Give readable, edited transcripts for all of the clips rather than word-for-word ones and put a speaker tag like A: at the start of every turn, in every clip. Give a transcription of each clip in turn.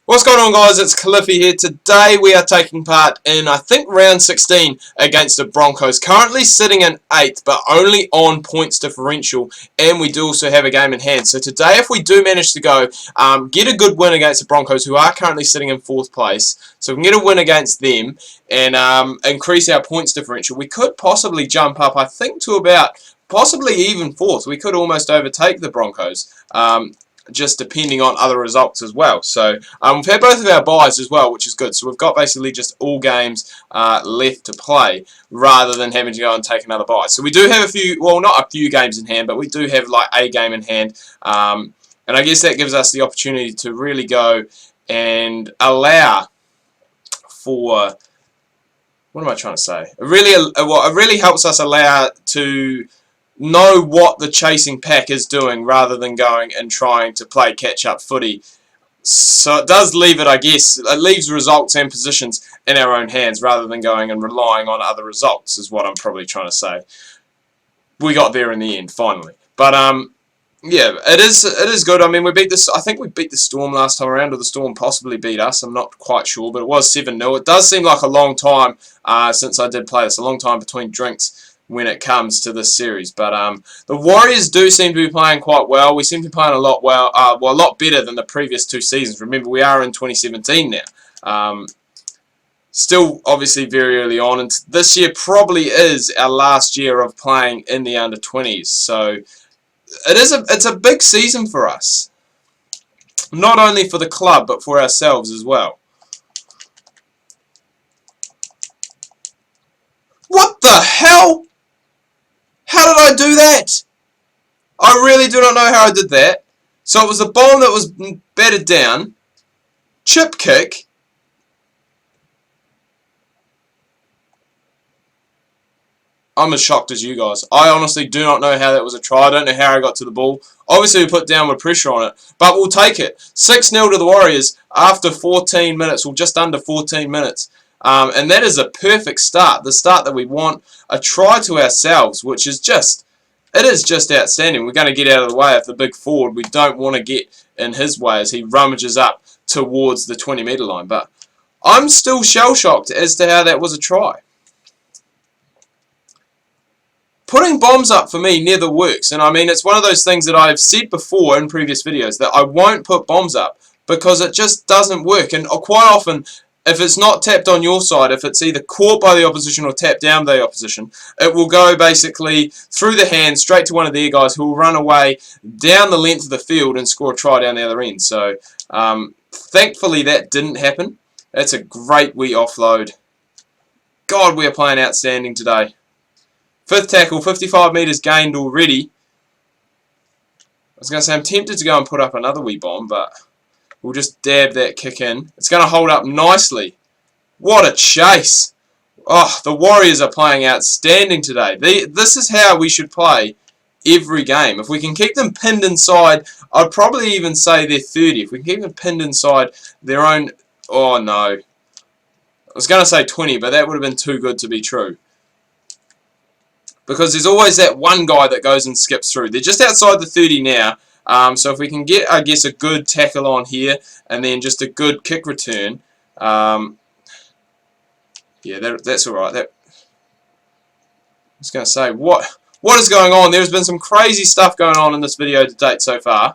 A: What's going on, guys? It's Cliffy here. Today we are taking part in, I think, round 16 against the Broncos. Currently sitting in 8th, but only on points differential, and we do also have a game in hand. So today, if we do manage to go, get a good win against the Broncos, who are currently sitting in 4th place, so we can get a win against them and increase our points differential, we could possibly jump up, I think, to about possibly even 4th. We could almost overtake the Broncos. Just depending on other results as well. So we've had both of our buys as well, which is good. So we've got basically just all games left to play rather than having to go and take another buy. So we do have a few, well, not a few games in hand, but we do have like a game in hand. And I guess that gives us the opportunity to really go and allow for, what am I trying to say? It really helps us allow to know what the chasing pack is doing rather than going and trying to play catch-up footy. So it does leave it, I guess, it leaves results and positions in our own hands rather than going and relying on other results, is what I'm probably trying to say. We got there in the end, finally. But, yeah, it is good. I mean, we beat this. I think we beat the Storm last time around, or the Storm possibly beat us. I'm not quite sure, but it was 7-0. It does seem like a long time since I did play this, a long time between drinks when it comes to this series. But the Warriors do seem to be playing quite well. We seem to be playing a lot a lot better than the previous 2 seasons. Remember, we are in 2017 now. Still, obviously, very early on, and this year probably is our last year of playing in the under-20s. So it's a big season for us, not only for the club but for ourselves as well. What the hell? How did I do that? I really do not know how I did that. So it was a bomb that was batted down. Chip kick. I'm as shocked as you guys. I honestly do not know how that was a try. I don't know how I got to the ball. Obviously we put downward pressure on it, but we'll take it. 6-0 to the Warriors after 14 minutes, or just under 14 minutes. And that is a perfect start, the start that we want. A try to ourselves, which is just, it is just outstanding. We're going to get out of the way of the big forward. We don't want to get in his way as he rummages up towards the 20-metre line. But I'm still shell-shocked as to how that was a try. Putting bombs up for me never works, and I mean, it's one of those things that I've said before in previous videos, that I won't put bombs up because it just doesn't work. And quite often, if it's not tapped on your side, if it's either caught by the opposition or tapped down by the opposition, it will go basically through the hands straight to one of their guys who will run away down the length of the field and score a try down the other end. So thankfully that didn't happen. That's a great wee offload. God, we are playing outstanding today. 5th tackle, 55 metres gained already. I was going to say I'm tempted to go and put up another wee bomb, but we'll just dab that kick in. It's going to hold up nicely. What a chase. Oh, the Warriors are playing outstanding today. This is how we should play every game. If we can keep them pinned inside, I'd probably even say they're 30. If we can keep them pinned inside their own... Oh, no. I was going to say 20, but that would have been too good to be true. Because there's always that one guy that goes and skips through. They're just outside the 30 now. So if we can get, I guess, a good tackle on here and then just a good kick return, yeah, that's all right. I was going to say, what is going on? There's been some crazy stuff going on in this video to date so far. I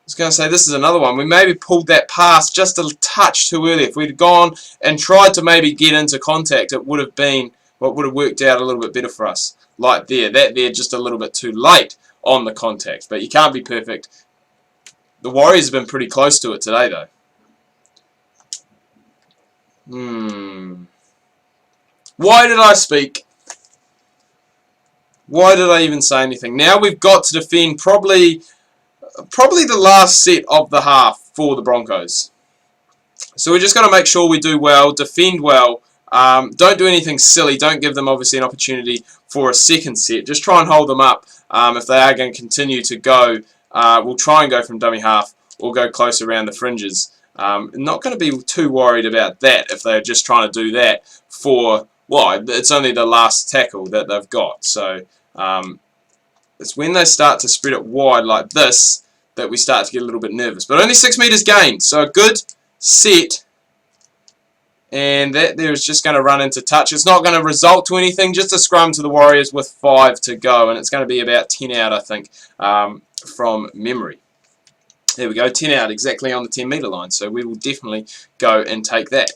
A: was going to say, this is another one. We maybe pulled that pass just a touch too early. If we'd gone and tried to maybe get into contact, it would have been what would have worked out a little bit better for us. Like there, that there just a little bit too late on the contact, but you can't be perfect. The Warriors have been pretty close to it today, though. Why did I speak? Why did I even say anything? Now we've got to defend probably the last set of the half for the Broncos. So we're just going to make sure we do well, defend well. Don't do anything silly. Don't give them, obviously, an opportunity for a second set. Just try and hold them up. If they are going to continue to go, we'll try and go from dummy half or go close around the fringes. Not going to be too worried about that if they're just trying to do that for, well, it's only the last tackle that they've got. So it's when they start to spread it wide like this that we start to get a little bit nervous. But only 6 metres gained, so a good set. And that there is just going to run into touch. It's not going to result to anything, just a scrum to the Warriors with 5 to go. And it's going to be about 10 out, I think, from memory. There we go, 10 out, exactly on the 10 metre line. So we will definitely go and take that.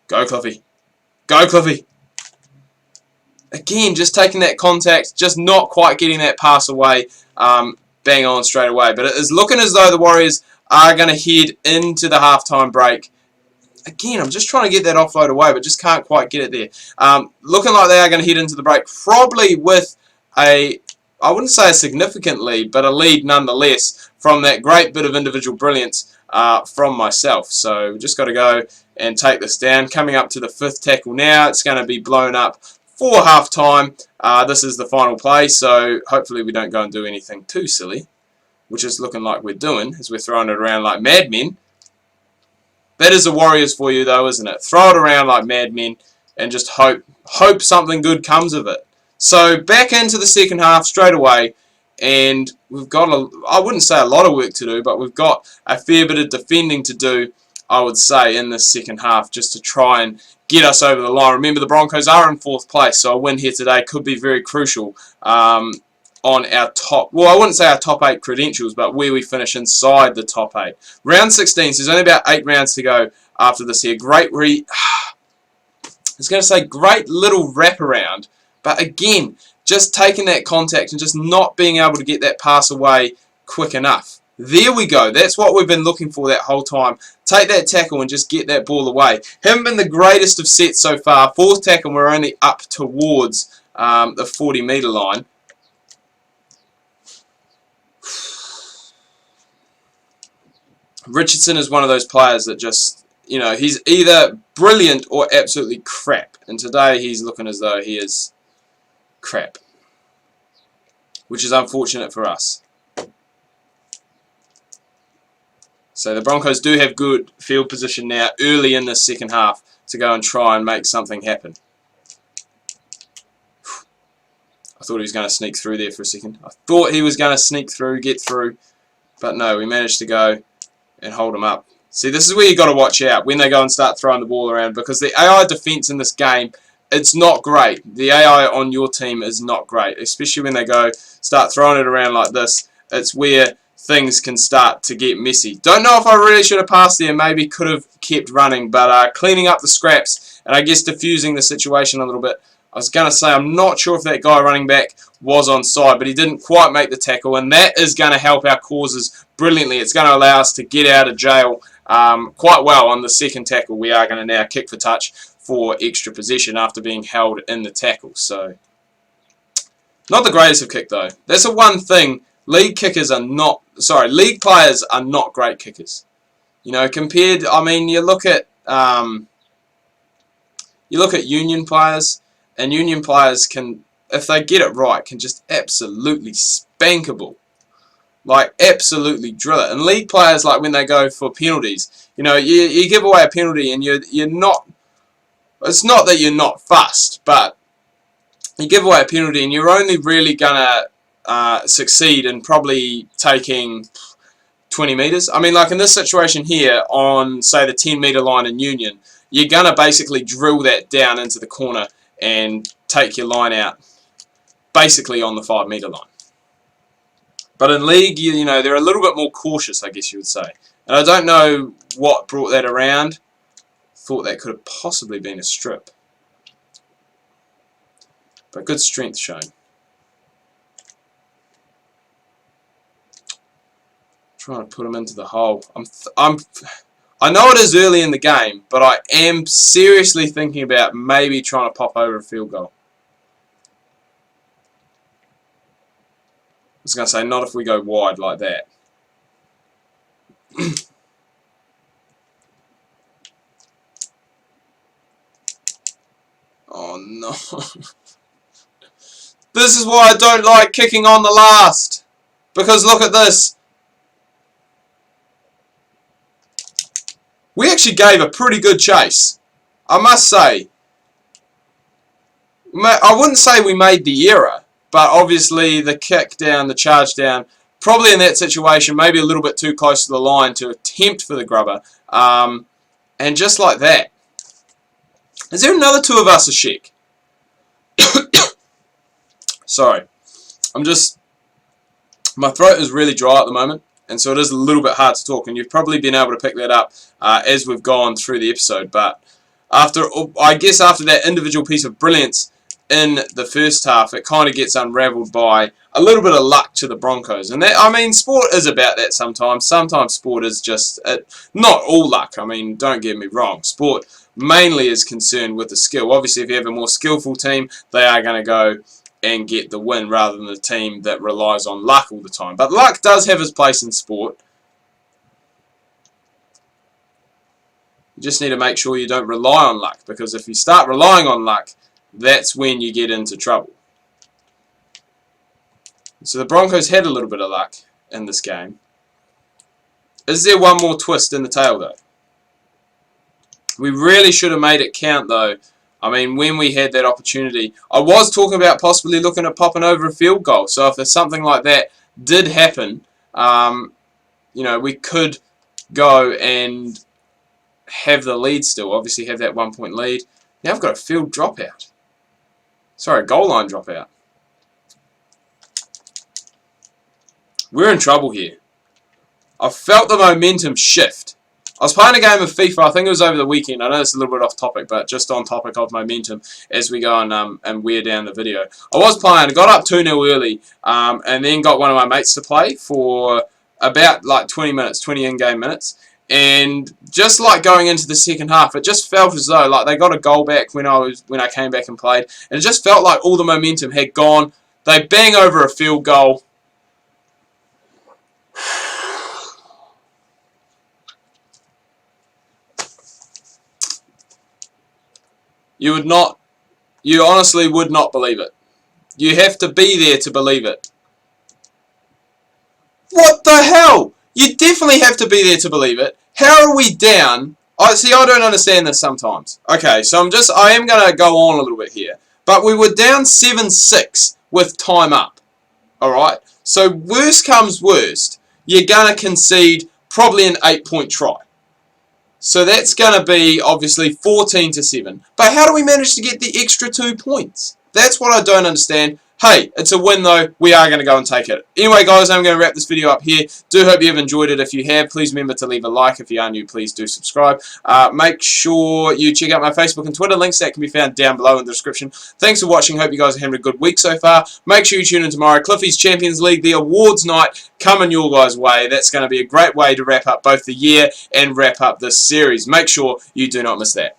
A: Go, Cliffy. Go, Cliffy. Again, just taking that contact, just not quite getting that pass away, bang on straight away. But it is looking as though the Warriors are going to head into the halftime break. Again, I'm just trying to get that offload away, but just can't quite get it there. Looking like they are going to head into the break, probably with a, I wouldn't say a significant lead, but a lead nonetheless from that great bit of individual brilliance from myself. So we've just got to go and take this down. Coming up to the 5th tackle now. It's going to be blown up for half-time. This is the final play, so hopefully we don't go and do anything too silly, which is looking like we're doing, as we're throwing it around like madmen. That is the Warriors for you, though, isn't it? Throw it around like madmen and just hope something good comes of it. So back into the second half straight away, and we've got, I wouldn't say a lot of work to do, but we've got a fair bit of defending to do, I would say, in this second half, just to try and get us over the line. Remember, the Broncos are in 4th place, so a win here today could be very crucial on our top, well, I wouldn't say our top 8 credentials, but where we finish inside the top 8. Round 16, so there's only about 8 rounds to go after this here. Great I was going to say great little wraparound, but again, just taking that contact and just not being able to get that pass away quick enough. There we go. That's what we've been looking for that whole time. Take that tackle and just get that ball away. Haven't been the greatest of sets so far. 4th tackle, we're only up towards the 40 metre line. Richardson is one of those players that just, you know, he's either brilliant or absolutely crap. And today he's looking as though he is crap, which is unfortunate for us. So the Broncos do have good field position now early in the second half to go and try and make something happen. I thought he was going to sneak through there for a second. I thought he was going to sneak through, get through, but no, we managed to go and hold him up. See, this is where you got to watch out when they go and start throwing the ball around, because the AI defense in this game, it's not great. The AI on your team is not great, especially when they go start throwing it around like this. It's where things can start to get messy. Don't know if I really should have passed there. Maybe could have kept running, but cleaning up the scraps and I guess diffusing the situation a little bit. I was going to say I'm not sure if that guy running back was onside, but he didn't quite make the tackle, and that is going to help our causes brilliantly. It's going to allow us to get out of jail quite well on the second tackle. We are going to now kick for touch for extra possession after being held in the tackle. So, not the greatest of kick though. That's the one thing. League players are not great kickers. You know, compared, I mean, you look at union players, and union players can, if they get it right, can just absolutely spank a ball. Like, absolutely drill it. And league players, like when they go for penalties, you know, you give away a penalty and you're not, it's not that you're not fussed, but you give away a penalty and you're only really going to succeed in probably taking 20 metres. I mean, like in this situation here on, say, the 10 metre line in Union, you're going to basically drill that down into the corner and take your line out basically on the 5 metre line. But in league, you know, they're a little bit more cautious, I guess you would say. And I don't know what brought that around. Thought that could have possibly been a strip. But good strength shown. Trying to put him into the hole. I know it is early in the game, but I am seriously thinking about maybe trying to pop over a field goal. I was going to say, not if we go wide like that. Oh no. This is why I don't like kicking on the last. Because look at this. We actually gave a pretty good chase, I must say. I wouldn't say we made the error, but obviously the kick down, the charge down, probably in that situation, maybe a little bit too close to the line to attempt for the grubber. And just like that. Is there another two of us a sheik? Sorry. My throat is really dry at the moment, and so it is a little bit hard to talk, and you've probably been able to pick that up as we've gone through the episode. But I guess after that individual piece of brilliance in the first half, it kind of gets unravelled by a little bit of luck to the Broncos. And that, I mean, sport is about that sometimes. Sometimes sport is just, not all luck. I mean, don't get me wrong. Sport mainly is concerned with the skill. Obviously, if you have a more skillful team, they are going to go and get the win rather than the team that relies on luck all the time. But luck does have its place in sport. You just need to make sure you don't rely on luck, because if you start relying on luck, that's when you get into trouble. So the Broncos had a little bit of luck in this game. Is there one more twist in the tail, though? We really should have made it count, though. I mean, when we had that opportunity, I was talking about possibly looking at popping over a field goal. So if there's something like that did happen, you know, we could go and have the lead still. Obviously have that 1 point lead. Now I've got a field dropout. Sorry, goal line dropout. We're in trouble here. I felt the momentum shift. I was playing a game of FIFA, I think it was over the weekend. I know it's a little bit off topic, but just on topic of momentum as we go and wear down the video. I was playing, I got up 2-0 early, and then got one of my mates to play for about like 20 minutes, 20 in-game minutes. And just like going into the second half, it just felt as though like they got a goal back when I came back and played. And it just felt like all the momentum had gone. They bang over a field goal. You honestly would not believe it. You have to be there to believe it. What the hell? You definitely have to be there to believe it. How are we down? I don't understand this sometimes. Okay, so I am going to go on a little bit here. But we were down 7-6 with time up. Alright? So worst comes worst, you're going to concede probably an 8-point try. So that's going to be, obviously, 14-7. But how do we manage to get the extra 2 points? That's what I don't understand. Hey, it's a win, though. We are going to go and take it. Anyway, guys, I'm going to wrap this video up here. Do hope you've enjoyed it. If you have, please remember to leave a like. If you are new, please do subscribe. Make sure you check out my Facebook and Twitter. Links that can be found down below in the description. Thanks for watching. Hope you guys are having a good week so far. Make sure you tune in tomorrow. Cliffy's Champions League, the awards night, coming your guys' way. That's going to be a great way to wrap up both the year and wrap up this series. Make sure you do not miss that.